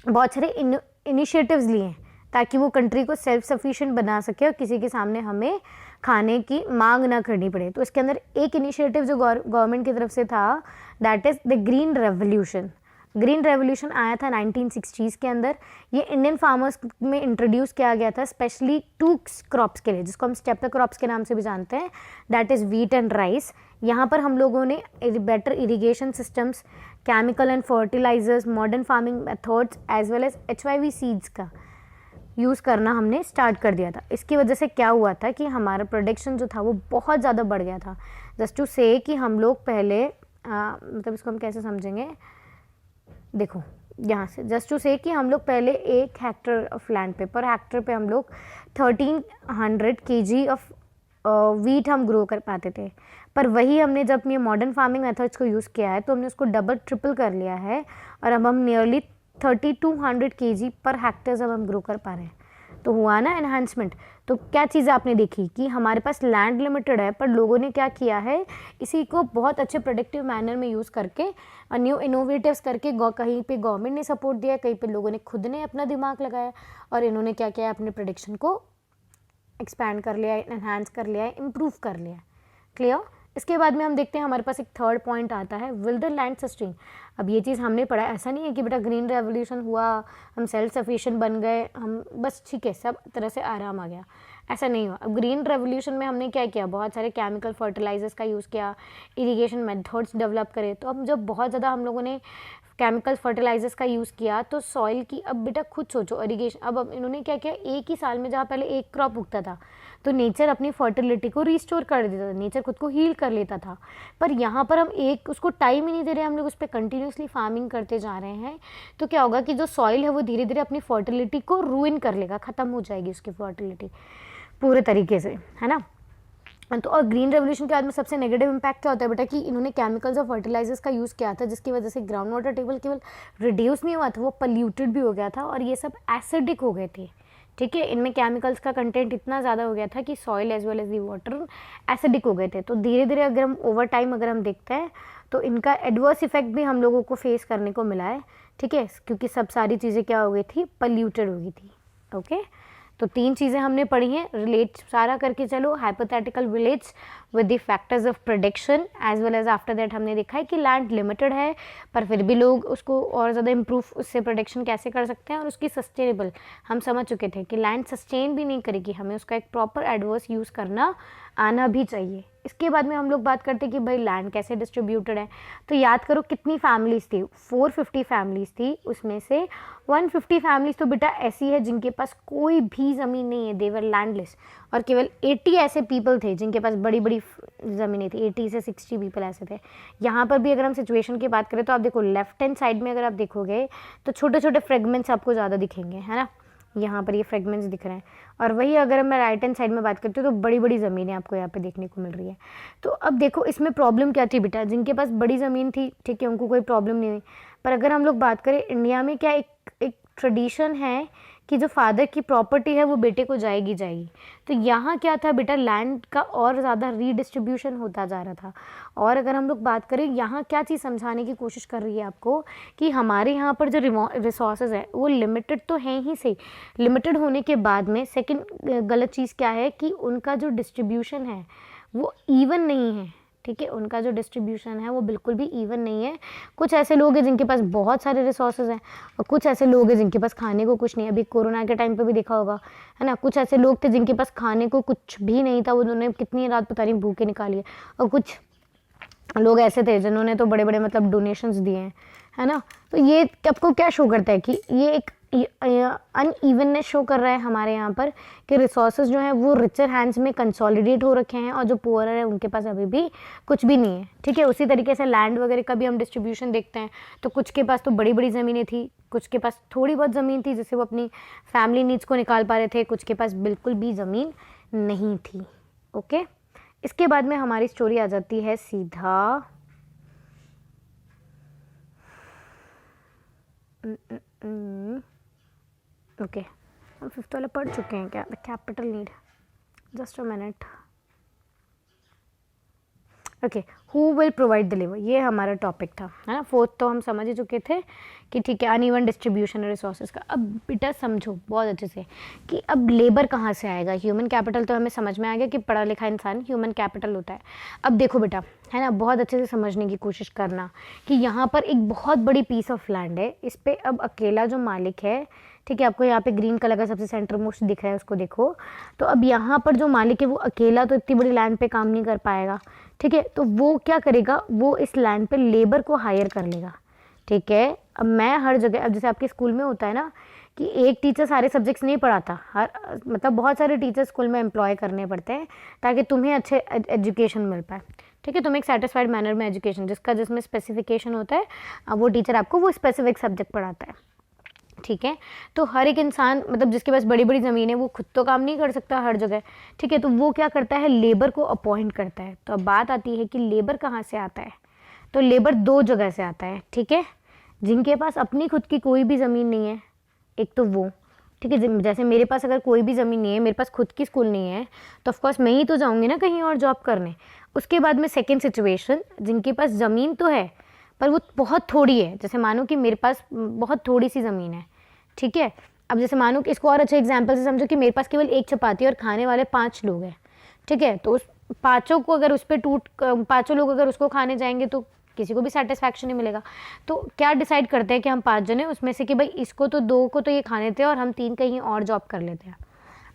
Speaker 1: बहुत सारे इनिशिएटिव्स लिए हैं ताकि वो कंट्री को सेल्फ सफिशिएंट बना सके और किसी के सामने हमें खाने की मांग ना करनी पड़े। तो इसके अंदर एक इनिशिएटिव जो गवर्नमेंट की तरफ से था that is the green revolution. Green revolution आया था 1960s के अंदर। ये इंडियन फार्मर्स में इंट्रोड्यूस किया गया था स्पेशली 2 क्रॉप्स के लिए जिसको हम स्टेपल क्रॉप्स के नाम से भी जानते हैं, that is wheat and rice. यहाँ पर हम लोगों ने better irrigation systems, chemical and fertilisers, modern farming methods as well as HYV seeds का यूज़ करना हमने स्टार्ट कर दिया था। इसकी वजह से क्या हुआ था कि हमारा प्रोडक्शन जो था वो बहुत ज़्यादा बढ़ गया था। जस्ट टू से कि हम लोग पहले मतलब इसको हम कैसे समझेंगे, देखो यहाँ से जस्ट टू से कि हम लोग पहले 1 हेक्टर ऑफ लैंड पे पर हेक्टर पे हम लोग 1300 kg ऑफ वीट हम ग्रो कर पाते थे। पर वही हमने जब ये मॉडर्न फार्मिंग मेथड्स को यूज़ किया है तो हमने उसको डबल ट्रिपल कर लिया है और अब हम नियरली 3200 kg पर हेक्टर जब हम ग्रो कर पा रहे हैं। तो हुआ ना एनहांसमेंट। तो क्या चीज़ आपने देखी कि हमारे पास लैंड लिमिटेड है पर लोगों ने क्या किया है इसी को बहुत अच्छे प्रोडक्टिव मैनर में यूज़ करके न्यू इनोवेटिव्स करके कहीं पे गवर्नमेंट ने सपोर्ट दिया, कहीं पे लोगों ने खुद ने अपना दिमाग लगाया और इन्होंने क्या किया अपने प्रोडक्शन को एक्सपैंड कर लिया है, एनहांस कर लिया है, इम्प्रूव कर लिया है। क्लियर। इसके बाद में हम देखते हैं हमारे पास एक थर्ड पॉइंट आता है, विल द लैंड सस्टेन। अब ये चीज़ हमने पढ़ा, ऐसा नहीं है कि बेटा ग्रीन रेवोल्यूशन हुआ हम सेल्फ सफिशिएंट बन गए, हम बस ठीक है सब तरह से आराम आ गया, ऐसा नहीं हुआ। अब ग्रीन रेवोल्यूशन में हमने क्या किया, बहुत सारे केमिकल फर्टिलाइजर्स का यूज़ किया, इरिगेशन मेथड्स डेवलप करे। तो अब जब बहुत ज़्यादा हम लोगों ने केमिकल फर्टिलाइजर्स का यूज़ किया तो सॉइल की, अब बेटा खुद सोचो इरिगेशन, अब इन्होंने क्या किया एक ही साल में जहाँ पहले एक क्रॉप उगता था तो नेचर अपनी फर्टिलिटी को रिस्टोर कर देता था, नेचर खुद को हील कर लेता था। पर यहाँ पर हम एक उसको टाइम ही नहीं दे रहे, हम लोग उस पर कंटिन्यूसली फार्मिंग करते जा रहे हैं। तो क्या होगा कि जो सॉइल है वो धीरे धीरे अपनी फर्टिलिटी को रूइन कर लेगा, ख़त्म हो जाएगी उसकी फर्टिलिटी पूरे तरीके से, है ना। तो और ग्रीन रेवोल्यूशन के बाद में सबसे नेगेटिव इम्पैक्ट क्या होता है बेटा कि इन्होंने केमिकल्स और फर्टिलाइजर्स का यूज़ किया था जिसकी वजह से ग्राउंड वाटर टेबल केवल रिड्यूस नहीं हुआ था, वो पल्यूटेड भी हो गया था और ये सब एसिडिक हो गए थे। ठीक है, इनमें केमिकल्स का कंटेंट इतना ज़्यादा हो गया था कि soil as well as the water acidic हो गए थे। तो धीरे धीरे अगर हम ओवर टाइम अगर हम देखते हैं तो इनका एडवर्स इफेक्ट भी हम लोगों को फेस करने को मिला है। ठीक है, क्योंकि सब सारी चीज़ें क्या हो गई थी, पल्यूटेड हो गई थी। ओके, तो 3 चीज़ें हमने पढ़ी हैं, रिलेट सारा करके चलो। Hypothetical relates with the factors of production as well as after that हमने देखा है कि लैंड लिमिटेड है पर फिर भी लोग उसको और ज़्यादा इम्प्रूव उससे प्रोडक्शन कैसे कर सकते हैं और उसकी सस्टेनेबल हम समझ चुके थे कि लैंड सस्टेन भी नहीं करेगी, हमें उसका एक प्रॉपर एडवर्स यूज़ करना आना भी चाहिए। इसके बाद में हम लोग बात करते हैं कि भाई लैंड कैसे डिस्ट्रीब्यूटेड है। तो याद करो कितनी फैमिलीज थी, 450 फैमिलीज थी, उसमें से 150 फैमिलीज तो बेटा ऐसी है जिनके पास कोई भी ज़मीन नहीं है, देवर लैंडलेस, और केवल 80 ऐसे पीपल थे जिनके पास बड़ी बड़ी ज़मीनें थी। 80 से 60 पीपल ऐसे थे। यहाँ पर भी अगर हम सिचुएशन की बात करें तो आप देखो लेफ्ट हैंड साइड में अगर आप देखोगे तो छोटे छोटे फ्रेगमेंट्स आपको ज़्यादा दिखेंगे, है ना। यहाँ पर ये फ्रेगमेंट्स दिख रहे हैं। और वही अगर मैं राइट हैंड साइड में बात करती हूँ तो बड़ी बड़ी ज़मीनें आपको यहाँ पे देखने को मिल रही है। तो अब देखो इसमें प्रॉब्लम क्या थी बेटा, जिनके पास बड़ी ज़मीन थी ठीक है उनको कोई प्रॉब्लम नहीं हुई। पर अगर हम लोग बात करें इंडिया में, क्या एक ट्रेडिशन है कि जो फादर की प्रॉपर्टी है वो बेटे को जाएगी जाएगी। तो यहाँ क्या था बेटा, लैंड का और ज़्यादा रीडिस्ट्रीब्यूशन होता जा रहा था। और अगर हम लोग बात करें यहाँ क्या चीज़ समझाने की कोशिश कर रही है आपको, कि हमारे यहाँ पर जो रिसोर्सेज है वो लिमिटेड तो हैं ही सही, लिमिटेड होने के बाद में सेकंड गलत चीज़ क्या है कि उनका जो डिस्ट्रीब्यूशन है वो इवन नहीं है। ठीक है, उनका जो डिस्ट्रीब्यूशन है वो बिल्कुल भी इवन नहीं है। कुछ ऐसे लोग हैं जिनके पास बहुत सारे रिसोर्सेज हैं और कुछ ऐसे लोग हैं जिनके पास खाने को कुछ नहीं। अभी कोरोना के टाइम पे भी देखा होगा है ना, कुछ ऐसे लोग थे जिनके पास खाने को कुछ भी नहीं था, उन्होंने कितनी रात पता नहीं भूखे निकाली है। और कुछ लोग ऐसे थे जिन्होंने तो बड़े बड़े मतलब डोनेशंस दिए हैं, है ना। तो ये आपको क्या शो करता है कि ये एक अनइवननेस शो कर रहा है हमारे यहाँ पर, कि रिसोर्सेज जो हैं वो रिचर हैंड्स में कंसोलिडेट हो रखे हैं और जो पुअर है उनके पास अभी भी कुछ भी नहीं है। ठीक है, उसी तरीके से लैंड वगैरह का भी हम डिस्ट्रीब्यूशन देखते हैं, तो कुछ के पास तो बड़ी बड़ी ज़मीनें थी, कुछ के पास थोड़ी बहुत ज़मीन थी जिससे वो अपनी फैमिली नीड्स को निकाल पा रहे थे, कुछ के पास बिल्कुल भी ज़मीन नहीं थी। ओके, इसके बाद में हमारी स्टोरी आ जाती है सीधा ओके हम फिफ्थ वाला पढ़ चुके हैं क्या, the capital need, just a minute. Okay, who will provide the labour, ये हमारा टॉपिक था, है ना। फोर्थ तो हम समझ ही चुके थे कि ठीक है अनइवन डिस्ट्रीब्यूशन रिसोर्सेज का। अब बेटा समझो बहुत अच्छे से कि अब लेबर कहाँ से आएगा। ह्यूमन कैपिटल तो हमें समझ में आ गया कि पढ़ा लिखा इंसान ह्यूमन कैपिटल होता है। अब देखो बेटा, है ना, बहुत अच्छे से समझने की कोशिश करना कि यहाँ पर एक बहुत बड़ी पीस ऑफ लैंड है, इस पर अब अकेला जो मालिक है, ठीक है, आपको यहाँ पे ग्रीन कलर का सबसे सेंटर मोस्ट दिख रहा है, उसको देखो। तो अब यहाँ पर जो मालिक है वो अकेला तो इतनी बड़ी लैंड पे काम नहीं कर पाएगा। ठीक है, तो वो क्या करेगा, वो इस लैंड पे लेबर को हायर कर लेगा। ठीक है, अब मैं हर जगह, अब जैसे आपके स्कूल में होता है ना कि एक टीचर सारे सब्जेक्ट्स नहीं पढ़ाता, हर मतलब बहुत सारे टीचर स्कूल में एम्प्लॉय करने पड़ते हैं ताकि तुम्हें अच्छे एजुकेशन मिल पाए। ठीक है, तुम्हें एक सेटिस्फाइड मैनर में एजुकेशन, जिसमें स्पेसिफिकेशन होता है, वो टीचर आपको वो स्पेसिफिक सब्जेक्ट पढ़ाता है। ठीक है, तो हर एक इंसान मतलब जिसके पास बड़ी बड़ी ज़मीन है वो खुद तो काम नहीं कर सकता हर जगह। ठीक है, तो वो क्या करता है, लेबर को अपॉइंट करता है। तो अब बात आती है कि लेबर कहाँ से आता है, तो लेबर दो जगह से आता है। ठीक है, जिनके पास अपनी खुद की कोई भी ज़मीन नहीं है, एक तो वो, ठीक है, जैसे मेरे पास अगर कोई भी ज़मीन नहीं है, मेरे पास खुद की स्कूल नहीं है, तो ऑफकोर्स मैं ही तो जाऊँगी ना कहीं और जॉब करने। उसके बाद में सेकेंड सिचुएशन, जिनके पास ज़मीन तो है पर वो बहुत थोड़ी है, जैसे मानो कि मेरे पास बहुत थोड़ी सी ज़मीन है। ठीक है, अब जैसे मानो कि इसको और अच्छे एग्जाम्पल से समझो कि मेरे पास केवल एक चपाती है और खाने वाले 5 लोग हैं। ठीक है, तो उस पाँचों को अगर उस पर पाँचों लोग अगर उसको खाने जाएंगे तो किसी को भी सेटिस्फैक्शन नहीं मिलेगा। तो क्या डिसाइड करते हैं कि हम 5 जने उसमें से कि भाई इसको तो 2 को तो ये खाने थे और हम 3 कहीं और जॉब कर लेते हैं।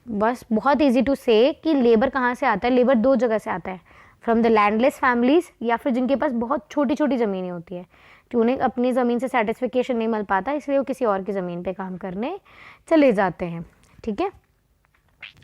Speaker 1: बस बहुत ईजी टू से कि लेबर कहाँ से आता है, लेबर 2 जगह से आता है, फ्रॉम द लैंडलेस फैमिलीज, या फिर जिनके पास बहुत छोटी छोटी ज़मीनें होती है, कि उन्हें अपनी ज़मीन से सेटिस्फिकेशन नहीं मिल पाता, इसलिए वो किसी और की ज़मीन पे काम करने चले जाते हैं। ठीक है,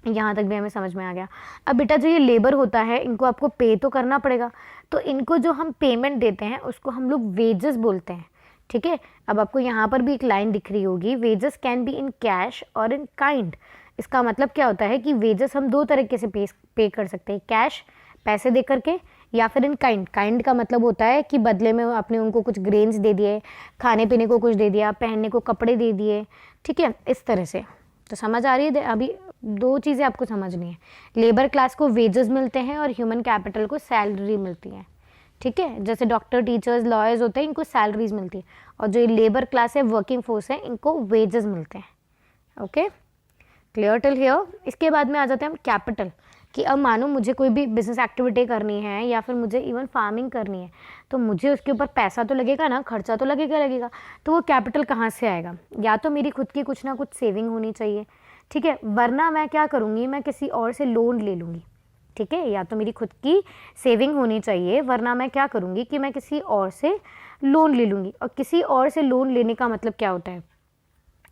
Speaker 1: यहाँ तक भी हमें समझ में आ गया। अब बेटा जो ये लेबर होता है इनको आपको पे तो करना पड़ेगा, तो इनको जो हम पेमेंट देते हैं उसको हम लोग वेजेस बोलते हैं। ठीक है, अब आपको यहाँ पर भी एक लाइन दिख रही होगी, wages can be in cash और इन काइंड। इसका मतलब क्या होता है कि वेजेस हम 2 तरीके से पे कर सकते हैं, कैश पैसे दे करके, या फिर इन काइंड। काइंड का मतलब होता है कि बदले में आपने उनको कुछ ग्रेन्स दे दिए, खाने पीने को कुछ दे दिया, पहनने को कपड़े दे दिए। ठीक है, इस तरह से। तो समझ आ रही है, अभी 2 चीज़ें आपको समझनी है, लेबर क्लास को वेजेस मिलते हैं और ह्यूमन कैपिटल को सैलरी मिलती है। ठीक है, जैसे डॉक्टर, टीचर्स, लॉयर्स होते हैं, इनको सैलरीज मिलती है, और जो लेबर क्लास है, वर्किंग फोर्स है, इनको वेजेस मिलते हैं। Okay, clear till here. इसके बाद में आ जाते हैं हम कैपिटल, कि अब मानो मुझे कोई भी बिजनेस एक्टिविटी करनी है या फिर मुझे इवन फार्मिंग करनी है, तो मुझे उसके ऊपर पैसा तो लगेगा ना, खर्चा तो लगेगा। तो वो कैपिटल कहाँ से आएगा, या तो मेरी खुद की कुछ ना कुछ सेविंग होनी चाहिए। ठीक है, वरना मैं क्या करूँगी, मैं किसी और से लोन ले लूँगी। ठीक है, या तो मेरी खुद की सेविंग होनी चाहिए, वरना मैं क्या करूँगी कि मैं किसी और से लोन ले लूँगी। और किसी और से लोन लेने का मतलब क्या होता है,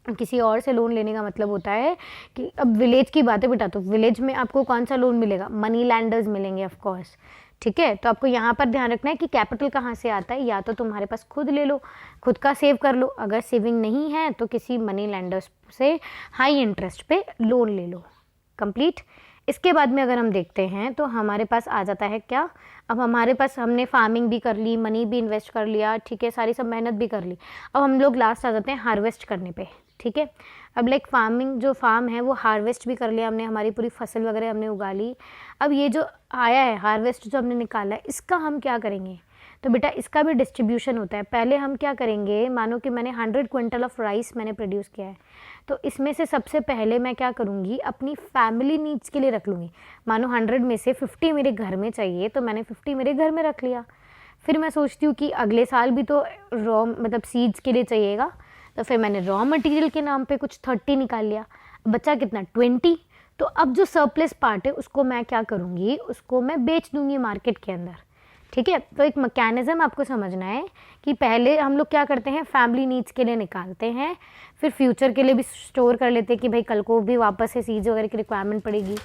Speaker 1: किसी और से लोन लेने का मतलब होता है कि अब विलेज की बात है बेटा, तो विलेज में आपको कौन सा लोन मिलेगा, मनी लैंडर्स मिलेंगे ऑफ कोर्स। ठीक है। तो आपको यहाँ पर ध्यान रखना है कि कैपिटल कहाँ से आता है, या तो तुम्हारे पास खुद ले लो, खुद का सेव कर लो, अगर सेविंग नहीं है तो किसी मनी लेंडर्स से हाई इंटरेस्ट पे लोन ले लो। कंप्लीट। इसके बाद में अगर हम देखते हैं तो हमारे पास आ जाता है क्या, अब हमारे पास हमने फार्मिंग भी कर ली, मनी भी इन्वेस्ट कर लिया, ठीक है, सारी सब मेहनत भी कर ली। अब हम लोग लास्ट आ जाते हैं हार्वेस्ट करने पे, ठीक है। अब लाइक फार्मिंग जो फार्म है वो हार्वेस्ट भी कर लिया हमने, हमारी पूरी फसल वगैरह हमने उगा ली। अब ये जो आया है हार्वेस्ट जो हमने निकाला है, इसका हम क्या करेंगे, तो बेटा इसका भी डिस्ट्रीब्यूशन होता है। पहले हम क्या करेंगे, मानो कि मैंने 100 क्विंटल ऑफ राइस मैंने प्रोड्यूस किया है, तो इसमें से सबसे पहले मैं क्या करूँगी, अपनी फैमिली नीड्स के लिए रख लूँगी। मानो 100 में से 50 मेरे घर में चाहिए, तो मैंने 50 मेरे घर में रख लिया। फिर मैं सोचती हूँ कि अगले साल भी तो रॉ मतलब सीड्स के लिए चाहिएगा, तो फिर मैंने रॉ मटेरियल के नाम पे कुछ 30 निकाल लिया, बचा कितना 20। तो अब जो सरप्लस पार्ट है उसको मैं क्या करूँगी, उसको मैं बेच दूँगी मार्केट के अंदर, ठीक है। तो एक मैकेनिज़्म आपको समझना है कि पहले हम लोग क्या करते हैं, फैमिली नीड्स के लिए निकालते हैं, फिर फ्यूचर के लिए भी स्टोर कर लेते हैं कि भाई कल को भी वापस से सीड्स वगैरह की रिक्वायरमेंट पड़ेगी,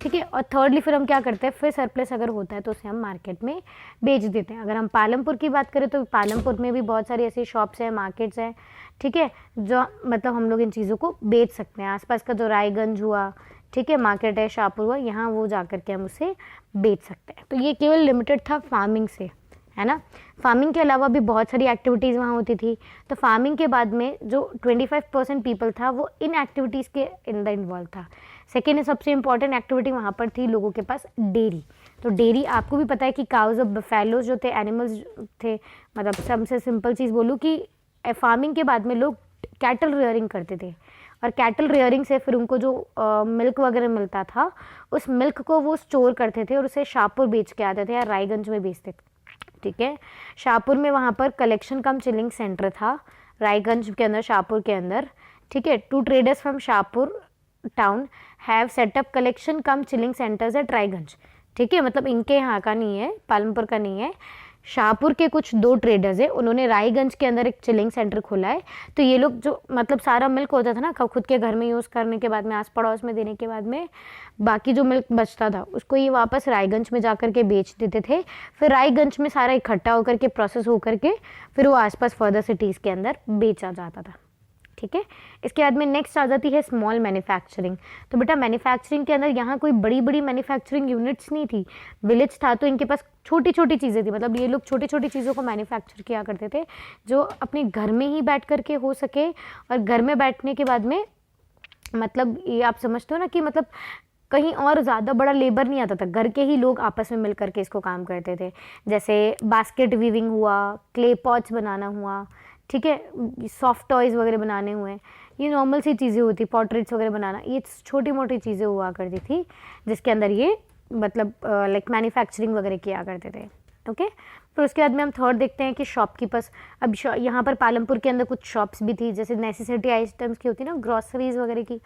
Speaker 1: ठीक है। और थर्डली फिर हम क्या करते हैं, फिर सरप्लस अगर होता है तो उसे हम मार्केट में बेच देते हैं। अगर हम पालमपुर की बात करें तो पालमपुर में भी बहुत सारी ऐसी शॉप्स हैं, मार्केट्स हैं, ठीक है, जो मतलब हम लोग इन चीज़ों को बेच सकते हैं। आसपास का जो रायगंज हुआ, ठीक है, मार्केट है, शाहपुर हुआ, यहाँ वो जा कर के हम उसे बेच सकते हैं। तो ये केवल लिमिटेड था फार्मिंग से, है ना। फार्मिंग के अलावा भी बहुत सारी एक्टिविटीज़ वहाँ होती थी। तो फार्मिंग के बाद में जो 25% पीपल था वो इन एक्टिविटीज़ के अंदर इन्वॉल्व था। सेकेंड सबसे इंपॉर्टेंट एक्टिविटी वहाँ पर थी लोगों के पास डेयरी। तो डेयरी आपको भी पता है कि काउज और बफेलोज जो थे, एनिमल्स थे, मतलब सबसे सिंपल चीज़ बोलूँ कि फार्मिंग के बाद में लोग कैटल रेयरिंग करते थे, और कैटल रेयरिंग से फिर उनको जो मिल्क वगैरह मिलता था, उस मिल्क को वो स्टोर करते थे और उसे शाहपुर बेच के आते थे या रायगंज में बेचते थे, ठीक है। शाहपुर में वहाँ पर कलेक्शन कम चिलिंग सेंटर था, रायगंज के अंदर, शाहपुर के अंदर, ठीक है। 2 traders from Shahpur town have set up collection cum chilling centres at Raiganj, ठीक है। मतलब इनके यहाँ का नहीं है, पालमपुर का नहीं है, शाहपुर के कुछ 2 ट्रेडर्स हैं, उन्होंने रायगंज के अंदर एक चिलिंग सेंटर खोला है। तो ये लोग जो मतलब सारा मिल्क होता था ना खुद के घर में यूज़ करने के बाद में, आस पड़ोस में देने के बाद में बाकी जो मिल्क बचता था उसको ये वापस रायगंज में जाकर के बेच देते थे। फिर रायगंज में सारा इकट्ठा होकर के प्रोसेस होकर के फिर वो आसपास फर्दर सिटीज़ के अंदर बेचा जाता था, ठीक है। इसके बाद में नेक्स्ट आ जाती है स्मॉल मैन्युफैक्चरिंग। तो बेटा मैन्युफैक्चरिंग के अंदर यहाँ कोई बड़ी बड़ी मैन्युफैक्चरिंग यूनिट्स नहीं थी, विलेज था, तो इनके पास छोटी छोटी चीज़ें थी। मतलब ये लोग छोटी छोटी चीज़ों को मैन्युफैक्चर किया करते थे जो अपने घर में ही बैठ कर के हो सके, और घर में बैठने के बाद में मतलब ये आप समझते हो ना कि मतलब कहीं और ज़्यादा बड़ा लेबर नहीं आता था, घर के ही लोग आपस में मिल करके इसको काम करते थे। जैसे बास्केट वीविंग हुआ, क्ले पॉट्स बनाना हुआ, ठीक है, सॉफ्ट टॉयज़ वगैरह बनाने हुए, ये नॉर्मल सी चीज़ें होती, पोर्ट्रेट्स वगैरह बनाना, ये छोटी मोटी चीज़ें हुआ करती थी जिसके अंदर ये मतलब लाइक मैन्युफैक्चरिंग वगैरह किया करते थे, ओके। फिर उसके बाद में हम थर्ड देखते हैं कि शॉपकीपर्स। अब यहाँ पर पालमपुर के अंदर कुछ शॉप्स भी थी, जैसे नेसेसिटी आइटम्स की होती ना, ग्रॉसरीज वगैरह की,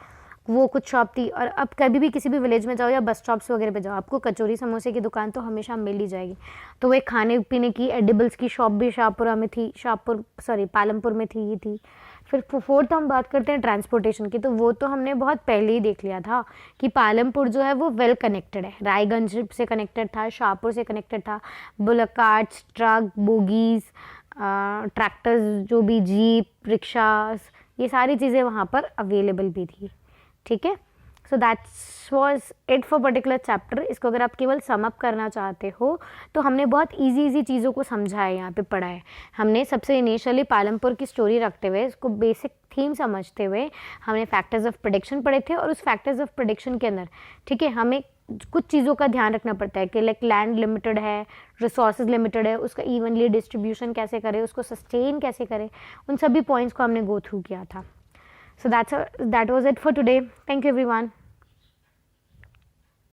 Speaker 1: वो कुछ शॉप थी। और अब कभी भी किसी भी विलेज में जाओ या बस स्टॉप्स वगैरह पे जाओ, आपको कचौरी समोसे की दुकान तो हमेशा मिल ही जाएगी। तो वो एक खाने पीने की एडिबल्स की शॉप भी शाहपुरा में थी, पालमपुर में थी, ये थी। फिर फोर्थ हम बात करते हैं ट्रांसपोर्टेशन की, तो वो तो हमने बहुत पहले ही देख लिया था कि पालमपुर जो है वो वेल कनेक्टेड है, रायगंज से कनेक्टेड था, शाहपुर से कनेक्टेड था, bullock carts, truck, bogies, tractors, जो भी जीप, रिक्शास, ये सारी चीज़ें वहाँ पर अवेलेबल भी थी, ठीक है। So that's was it for particular chapter. इसको अगर आप केवल समअप करना चाहते हो तो हमने बहुत इजी चीज़ों को समझा है, यहाँ पे पढ़ा है हमने। सबसे इनिशियली पालमपुर की स्टोरी रखते हुए, इसको बेसिक थीम समझते हुए हमने फैक्टर्स ऑफ प्रेडिक्शन पढ़े थे, और उस फैक्टर्स ऑफ प्रेडिक्शन के अंदर, ठीक है, हमें कुछ चीज़ों का ध्यान रखना पड़ता है कि लाइक लैंड लिमिटेड है, रिसोर्सेज लिमिटेड है, उसका इवनली डिस्ट्रीब्यूशन कैसे करें, उसको सस्टेन कैसे करें, उन सभी पॉइंट्स को हमने गो थ्रू किया था। So that was it for today. Thank you everyone.